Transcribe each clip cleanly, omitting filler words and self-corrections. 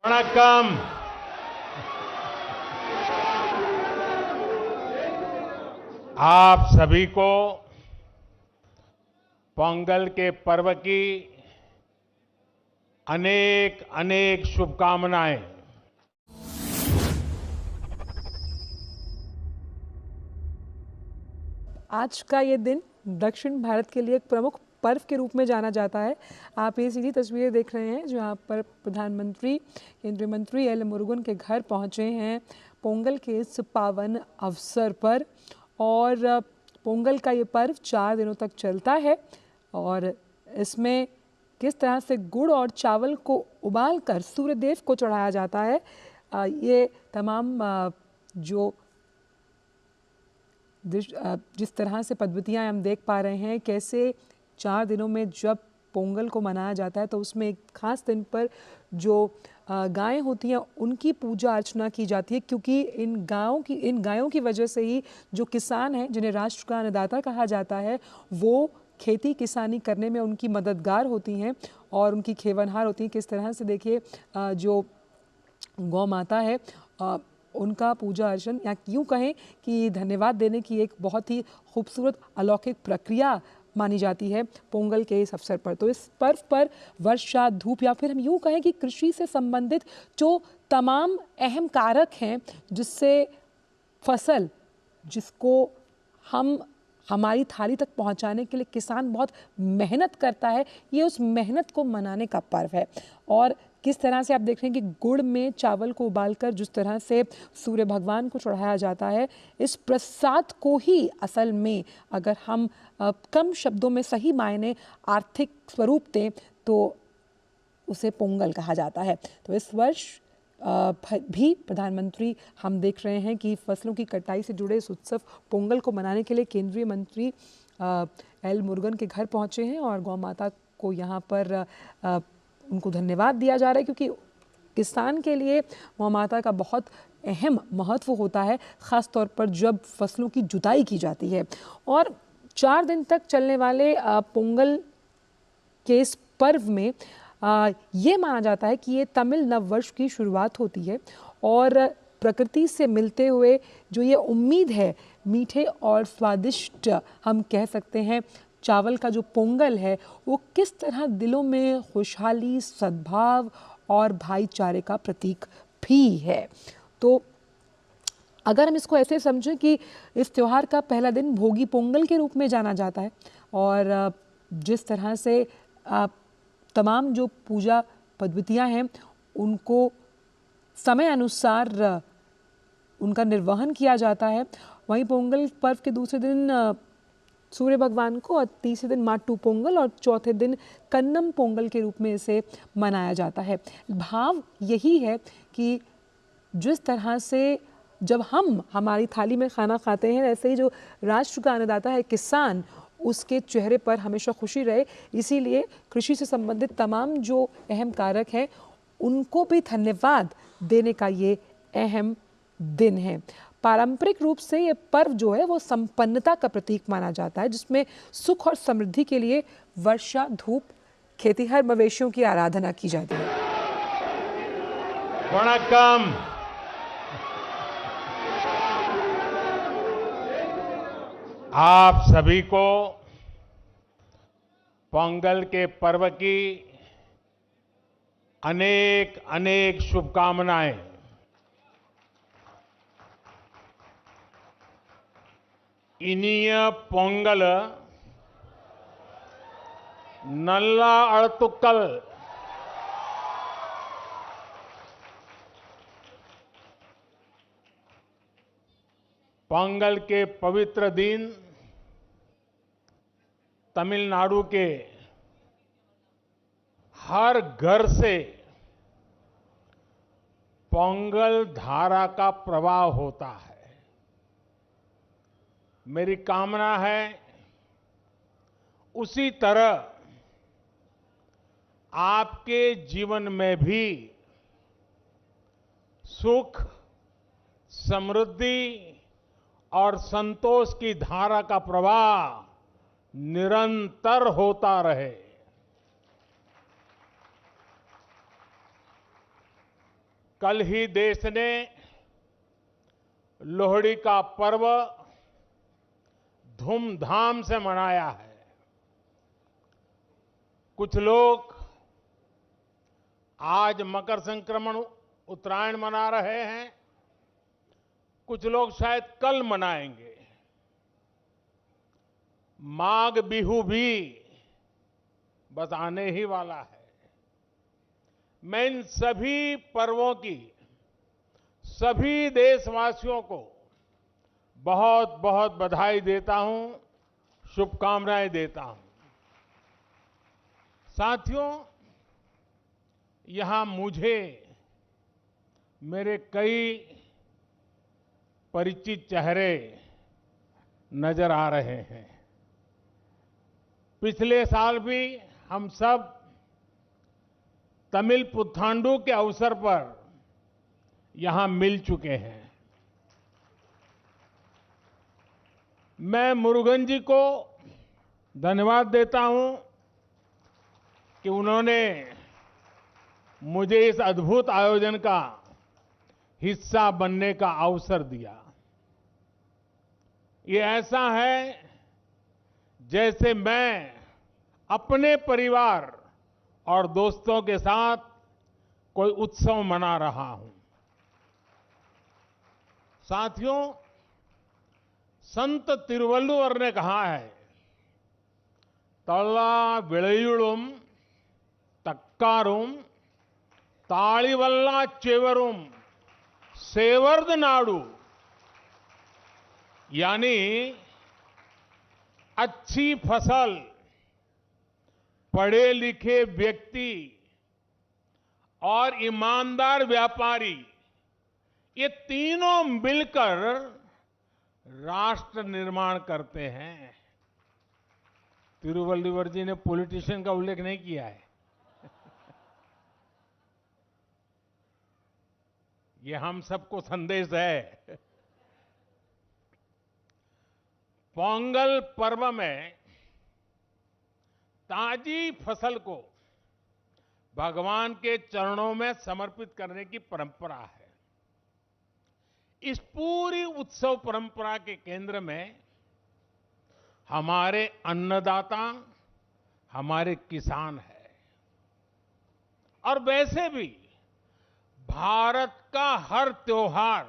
वणक्कम। आप सभी को पोंगल के पर्व की अनेक अनेक शुभकामनाएं। आज का ये दिन दक्षिण भारत के लिए एक प्रमुख पर्व के रूप में जाना जाता है। आप ये सीधी तस्वीरें देख रहे हैं जहाँ पर प्रधानमंत्री केंद्रीय मंत्री एल मुरुगन के घर पहुँचे हैं पोंगल के इस पावन अवसर पर। और पोंगल का ये पर्व 4 दिनों तक चलता है और इसमें किस तरह से गुड़ और चावल को उबाल कर सूर्यदेव को चढ़ाया जाता है, ये तमाम जो जिस तरह से पद्धतियाँ हम देख पा रहे हैं, कैसे 4 दिनों में जब पोंगल को मनाया जाता है तो उसमें एक खास दिन पर जो गायें होती हैं उनकी पूजा अर्चना की जाती है, क्योंकि इन गायों की वजह से ही जो किसान हैं जिन्हें राष्ट्र का अन्नदाता कहा जाता है वो खेती किसानी करने में उनकी मददगार होती हैं और उनकी खेवनहार होती हैं। किस तरह से देखिए जो गौ माता है उनका पूजा अर्चन या यूँ कहें कि धन्यवाद देने की एक बहुत ही खूबसूरत अलौकिक प्रक्रिया मानी जाती है पोंगल के इस अवसर पर। तो इस पर्व पर वर्षा, धूप या फिर हम यूँ कहें कि कृषि से संबंधित जो तमाम अहम कारक हैं जिससे फसल जिसको हम हमारी थाली तक पहुंचाने के लिए किसान बहुत मेहनत करता है, ये उस मेहनत को मनाने का पर्व है। और किस तरह से आप देख रहे हैं कि गुड़ में चावल को उबालकर जिस तरह से सूर्य भगवान को चढ़ाया जाता है, इस प्रसाद को ही असल में अगर हम कम शब्दों में सही मायने आर्थिक स्वरूप दें तो उसे पोंगल कहा जाता है। तो इस वर्ष भी प्रधानमंत्री हम देख रहे हैं कि फसलों की कटाई से जुड़े इस उत्सव पोंगल को मनाने के लिए केंद्रीय मंत्री एल मुरुगन के घर पहुंचे हैं और गौ माता को यहाँ पर उनको धन्यवाद दिया जा रहा है, क्योंकि किसान के लिए गौ माता का बहुत अहम महत्व होता है, ख़ास तौर पर जब फसलों की जुताई की जाती है। और 4 दिन तक चलने वाले पोंगल के इस पर्व में ये माना जाता है कि ये तमिल नववर्ष की शुरुआत होती है और प्रकृति से मिलते हुए जो ये उम्मीद है मीठे और स्वादिष्ट हम कह सकते हैं चावल का जो पोंगल है वो किस तरह दिलों में खुशहाली, सद्भाव और भाईचारे का प्रतीक भी है। तो अगर हम इसको ऐसे समझें कि इस त्यौहार का पहला दिन भोगी पोंगल के रूप में जाना जाता है और जिस तरह से तमाम जो पूजा पद्धतियाँ हैं उनको समय अनुसार उनका निर्वहन किया जाता है, वहीं पोंगल पर्व के दूसरे दिन सूर्य भगवान को और तीसरे दिन माट्टू पोंगल और चौथे दिन कन्नम पोंगल के रूप में इसे मनाया जाता है। भाव यही है कि जिस तरह से जब हम हमारी थाली में खाना खाते हैं, ऐसे ही जो राष्ट्र का अन्नदाता है किसान, उसके चेहरे पर हमेशा खुशी रहे, इसीलिए कृषि से संबंधित तमाम जो अहम कारक हैं उनको भी धन्यवाद देने का ये अहम दिन है। पारंपरिक रूप से ये पर्व जो है वो संपन्नता का प्रतीक माना जाता है, जिसमें सुख और समृद्धि के लिए वर्षा, धूप, खेतीहर मवेशियों की आराधना की जाती है। वणक्कम। आप सभी को पोंगल के पर्व की अनेक अनेक शुभकामनाएं। इनिय पोंगल नल्ला अड़तुक्कल। पोंगल के पवित्र दिन तमिलनाडु के हर घर से पोंगल धारा का प्रवाह होता है। मेरी कामना है उसी तरह आपके जीवन में भी सुख, समृद्धि और संतोष की धारा का प्रवाह निरंतर होता रहे। कल ही देश ने लोहड़ी का पर्व धूमधाम से मनाया है। कुछ लोग आज मकर संक्रमण उत्तरायण मना रहे हैं, कुछ लोग शायद कल मनाएंगे। माघ बिहू भी बस आने ही वाला है। मैं इन सभी पर्वों की सभी देशवासियों को बहुत बहुत बधाई देता हूं, शुभकामनाएं देता हूं। साथियों, यहां मुझे मेरे कई परिचित चेहरे नजर आ रहे हैं। पिछले साल भी हम सब तमिल पुथांडु के अवसर पर यहां मिल चुके हैं। मैं मुरुगन जी को धन्यवाद देता हूं कि उन्होंने मुझे इस अद्भुत आयोजन का हिस्सा बनने का अवसर दिया। ये ऐसा है जैसे मैं अपने परिवार और दोस्तों के साथ कोई उत्सव मना रहा हूं। साथियों, संत तिरुवल्लुवर ने कहा है, तल्ला विलयुलुम तक्कारुम तालिवल्ला चेवरुम सेवर्द नाडु, यानी अच्छी फसल, पढ़े लिखे व्यक्ति और ईमानदार व्यापारी, ये तीनों मिलकर राष्ट्र निर्माण करते हैं। तिरुवल्लुवर जी ने पॉलिटिशियन का उल्लेख नहीं किया है। ये हम सबको संदेश है। पोंगल पर्व में ताजी फसल को भगवान के चरणों में समर्पित करने की परंपरा है। इस पूरी उत्सव परंपरा के केंद्र में हमारे अन्नदाता, हमारे किसान है। और वैसे भी भारत का हर त्योहार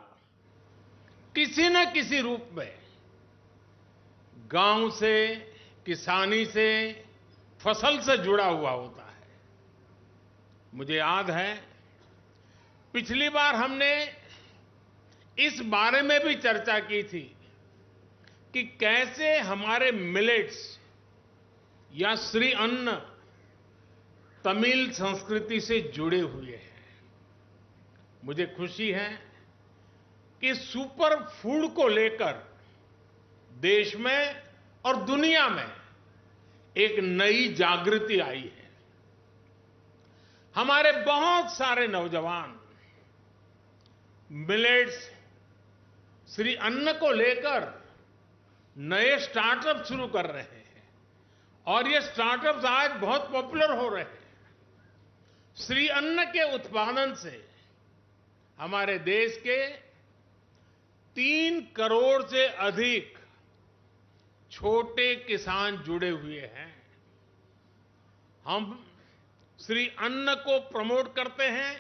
किसी न किसी रूप में गांव से, किसानी से, फसल से जुड़ा हुआ होता है। मुझे याद है, पिछली बार हमने इस बारे में भी चर्चा की थी कि कैसे हमारे मिलेट्स या श्री अन्न तमिल संस्कृति से जुड़े हुए हैं। मुझे खुशी है कि सुपर फूड को लेकर देश में और दुनिया में एक नई जागृति आई है। हमारे बहुत सारे नौजवान मिलेट्स, श्री अन्न को लेकर नए स्टार्टअप शुरू कर रहे हैं और ये स्टार्टअप्स आज बहुत पॉपुलर हो रहे हैं। श्री अन्न के उत्पादन से हमारे देश के 3 करोड़ से अधिक छोटे किसान जुड़े हुए हैं। हम श्री अन्न को प्रमोट करते हैं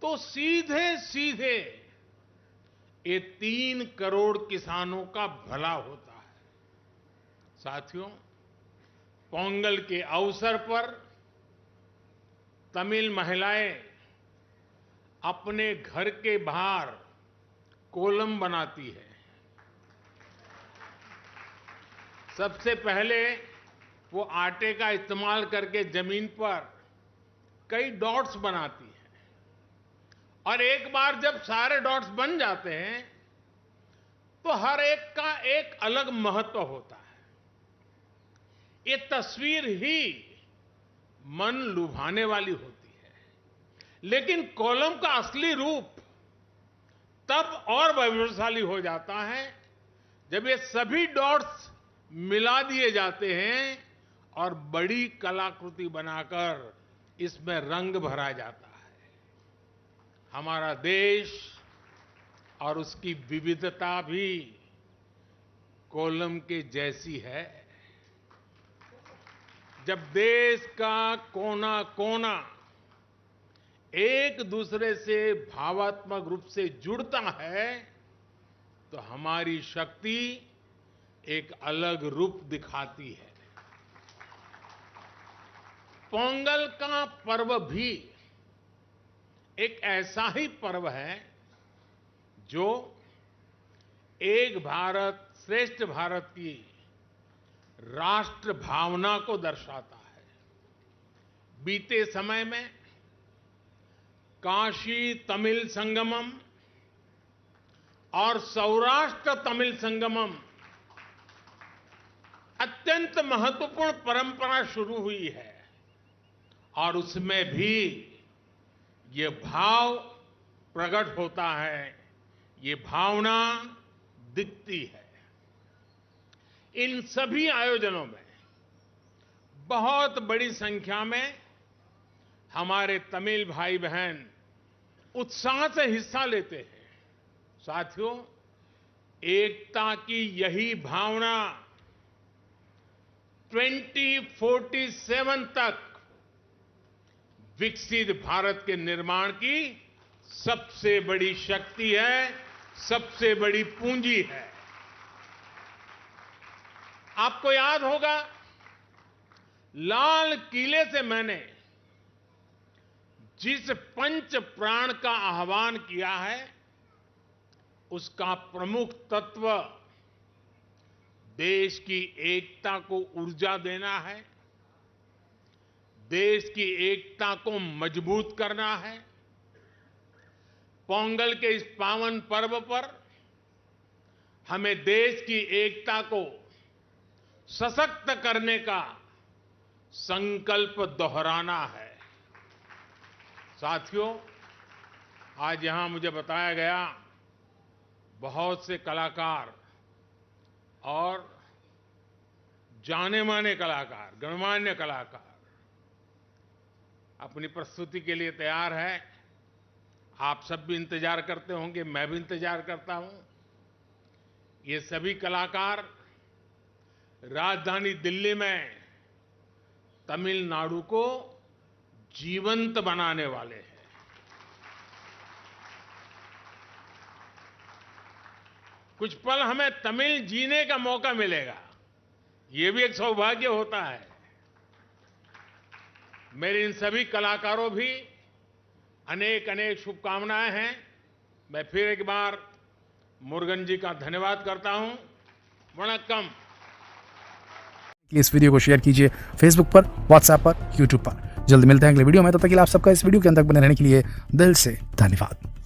तो सीधे सीधे ये 3 करोड़ किसानों का भला होता है। साथियों, पोंगल के अवसर पर तमिल महिलाएं अपने घर के बाहर कोलम बनाती है। सबसे पहले वो आटे का इस्तेमाल करके जमीन पर कई डॉट्स बनाती है और एक बार जब सारे डॉट्स बन जाते हैं तो हर एक का एक अलग महत्व होता है। ये तस्वीर ही मन लुभाने वाली होती है, लेकिन कोलम का असली रूप तब और वैभवशाली हो जाता है जब ये सभी डॉट्स मिला दिए जाते हैं और बड़ी कलाकृति बनाकर इसमें रंग भरा जाता है। हमारा देश और उसकी विविधता भी कोलम के जैसी है। जब देश का कोना कोना एक दूसरे से भावात्मक रूप से जुड़ता है तो हमारी शक्ति एक अलग रूप दिखाती है। पोंगल का पर्व भी एक ऐसा ही पर्व है जो एक भारत श्रेष्ठ भारत की राष्ट्र भावना को दर्शाता है। बीते समय में काशी तमिल संगमम और सौराष्ट्र तमिल संगमम अत्यंत महत्वपूर्ण परंपरा शुरू हुई है और उसमें भी ये भाव प्रकट होता है, ये भावना दिखती है। इन सभी आयोजनों में बहुत बड़ी संख्या में हमारे तमिल भाई बहन उत्साह से हिस्सा लेते हैं। साथियों, एकता की यही भावना 2047 तक विकसित भारत के निर्माण की सबसे बड़ी शक्ति है, सबसे बड़ी पूंजी है। आपको याद होगा, लाल किले से मैंने जिस पंच प्राण का आह्वान किया है उसका प्रमुख तत्व देश की एकता को ऊर्जा देना है, देश की एकता को मजबूत करना है। पोंगल के इस पावन पर्व पर हमें देश की एकता को सशक्त करने का संकल्प दोहराना है। साथियों, आज यहां मुझे बताया गया बहुत से कलाकार और जाने-माने कलाकार, गणमान्य कलाकार अपनी प्रस्तुति के लिए तैयार है। आप सब भी इंतजार करते होंगे, मैं भी इंतजार करता हूं। ये सभी कलाकार राजधानी दिल्ली में तमिलनाडु को जीवंत बनाने वाले हैं। कुछ पल हमें तमिल जीने का मौका मिलेगा, ये भी एक सौभाग्य होता है। मेरे इन सभी कलाकारों भी अनेक अनेक शुभकामनाएं हैं। मैं फिर एक बार मुरुगन जी का धन्यवाद करता हूं। वणक्कम। इस वीडियो को शेयर कीजिए फेसबुक पर, व्हाट्सएप पर, यूट्यूब पर। जल्द मिलते हैं अगले वीडियो में। तब तक के लिए आप सबका इस वीडियो के अंत तक बने रहने के लिए दिल से धन्यवाद।